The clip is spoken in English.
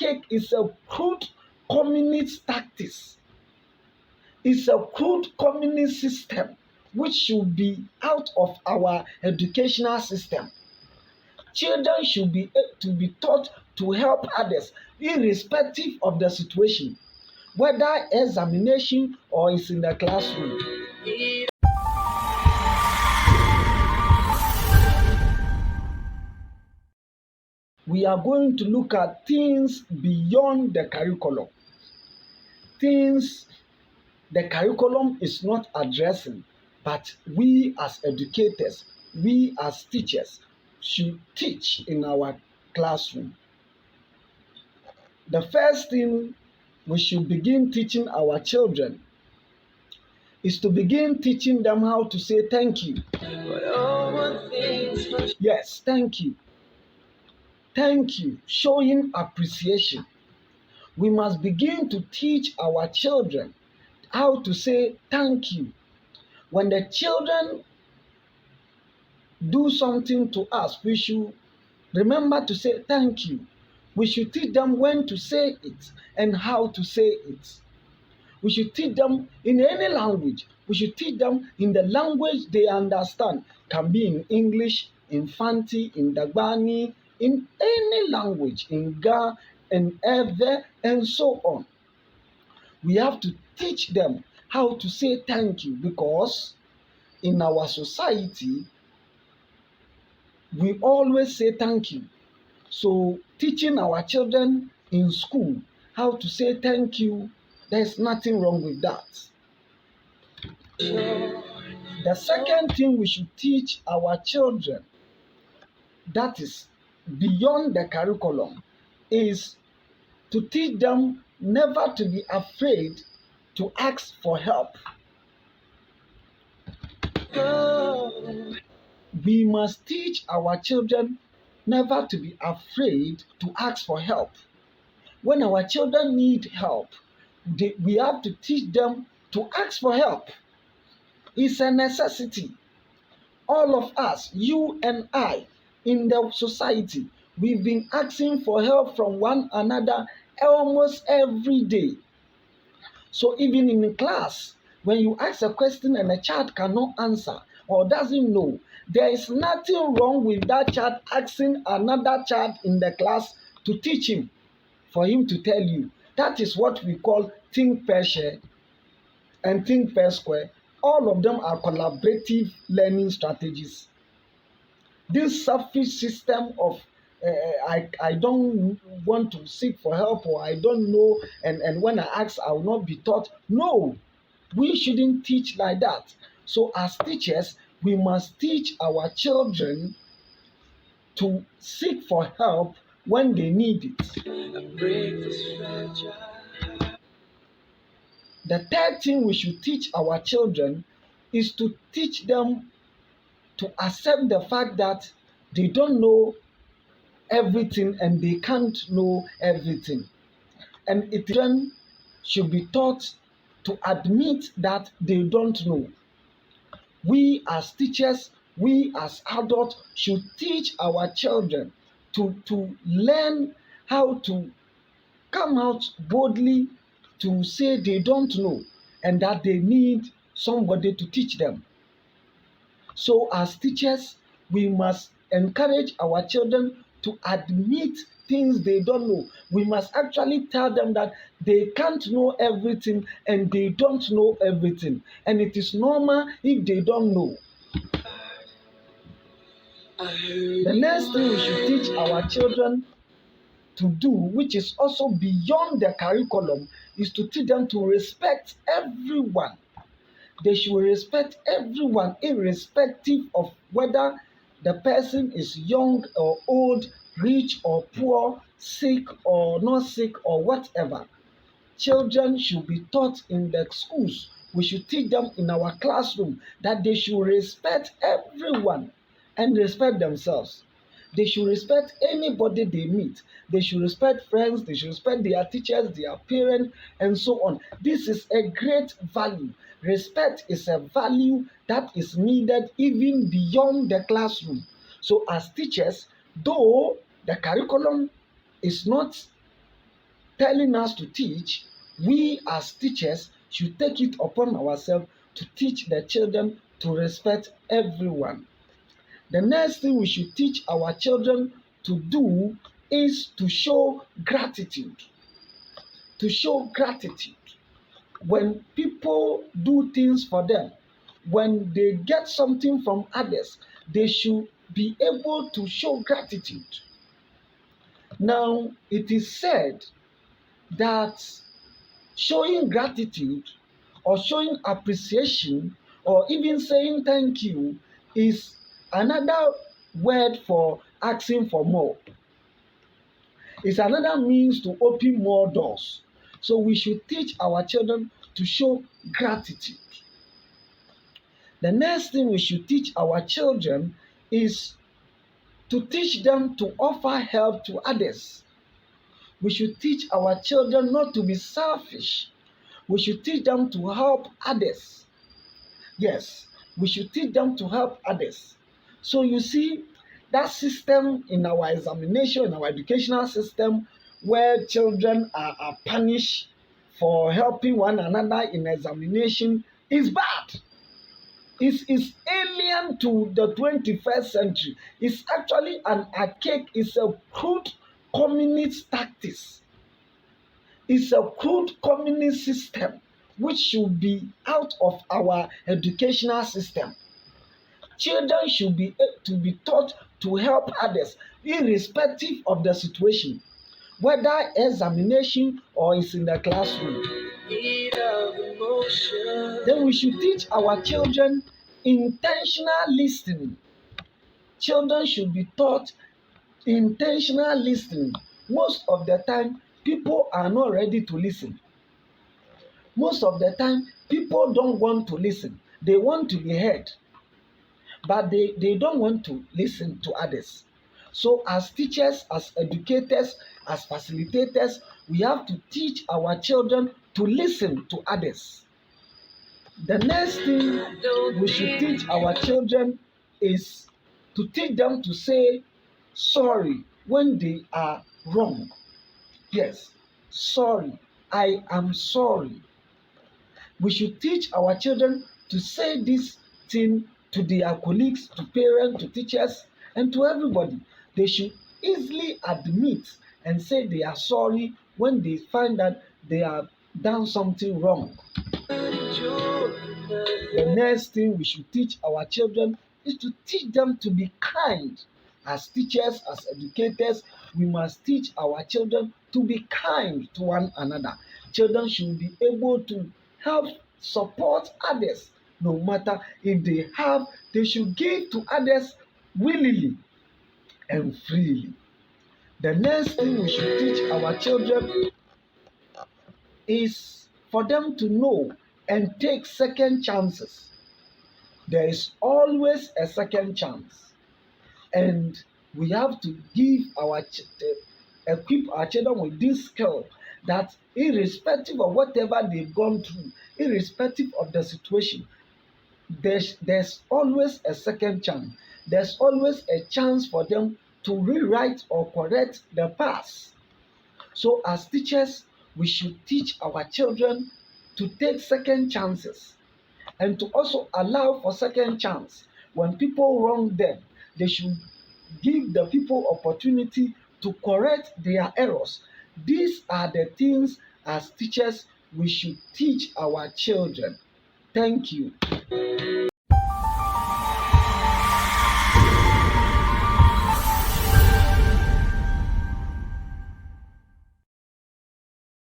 archaic, it's a crude communist tactics. It's a crude communist system which should be out of our educational system. Children should be to be taught to help others, irrespective of the situation, whether examination or is in the classroom. We are going to look at things beyond the curriculum, things the curriculum is not addressing, but we as educators, we as teachers should teach in our classroom. The first thing we should begin teaching our children is to begin teaching them how to say thank you. Yes, thank you. Thank you, showing appreciation. We must begin to teach our children how to say thank you. When the children do something to us, we should remember to say thank you. We should teach them when to say it and how to say it. We should teach them in any language. We should teach them in the language they understand. Can be in English, in Fanti, in Dagbani, in any language, in Ga, and Ewe, and so on. We have to teach them how to say thank you, because in our society, we always say thank you. So teaching our children in school how to say thank you, there's nothing wrong with that. The second thing we should teach our children, that is beyond the curriculum, is to teach them never to be afraid to ask for help. We must teach our children never to be afraid to ask for help. When our children need help, we have to teach them to ask for help. It's a necessity. All of us, you and I, in the society, we've been asking for help from one another almost every day. So even in class, when you ask a question and a child cannot answer or doesn't know, there is nothing wrong with that child asking another child in the class to teach him, for him to tell you. That is what we call think per share and think per square. All of them are collaborative learning strategies. This selfish system of I don't want to seek for help, or I don't know, and when I ask, I will not be taught. No, we shouldn't teach like that. So as teachers, we must teach our children to seek for help when they need it. The third thing we should teach our children is to teach them to accept the fact that they don't know everything and they can't know everything. And it then should be taught to admit that they don't know. We as teachers, we as adults should teach our children to learn how to come out boldly to say they don't know and that they need somebody to teach them. So as teachers, we must encourage our children to admit things they don't know. We must actually tell them that they can't know everything and they don't know everything. And it is normal if they don't know. The next thing we should teach our children to do, which is also beyond the curriculum, is to teach them to respect everyone. They should respect everyone, irrespective of whether the person is young or old, rich or poor, sick or not sick, or whatever. Children should be taught in the schools. We should teach them in our classroom that they should respect everyone and respect themselves. They should respect anybody they meet. They should respect friends. They should respect their teachers, their parents, and so on. This is a great value. Respect is a value that is needed even beyond the classroom. So as teachers, though the curriculum is not telling us to teach, we as teachers should take it upon ourselves to teach the children to respect everyone. The next thing we should teach our children to do is to show gratitude. To show gratitude. When people do things for them, when they get something from others, they should be able to show gratitude. Now, it is said that showing gratitude or showing appreciation or even saying thank you is another word for asking for more. It's another means to open more doors. So we should teach our children to show gratitude. The next thing we should teach our children is to teach them to offer help to others. We should teach our children not to be selfish. We should teach them to help others. Yes, we should teach them to help others. So you see, that system in our examination, in our educational system, where children are punished for helping one another in examination is bad. It's alien to the 21st century. It's actually an archaic, it's a crude communist tactics. It's a crude communist system which should be out of our educational system. Children should be taught to help others, irrespective of the situation, whether examination or is in the classroom. Then we should teach our children intentional listening. Children should be taught intentional listening. Most of the time, people are not ready to listen. Most of the time, people don't want to listen. They want to be heard, but they don't want to listen to others. So as teachers, as educators, as facilitators, we have to teach our children to listen to others. The next thing we should teach our children is to teach them to say sorry when they are wrong. Yes, sorry, I am sorry. We should teach our children to say this thing to their colleagues, to parents, to teachers, and to everybody. They should easily admit and say they are sorry when they find that they have done something wrong. The next thing we should teach our children is to teach them to be kind. As teachers, as educators, we must teach our children to be kind to one another. Children should be able to help support others. No matter if they have, they should give to others willingly and freely. The next thing we should teach our children is for them to know and take second chances. There is always a second chance, and we have to equip our children with this skill that irrespective of whatever they've gone through, irrespective of the situation, there's always a second chance. There's always a chance for them to rewrite or correct the past. So as teachers, we should teach our children to take second chances and to also allow for second chance. When people wrong them, they should give the people opportunity to correct their errors. These are the things as teachers we should teach our children. Thank you.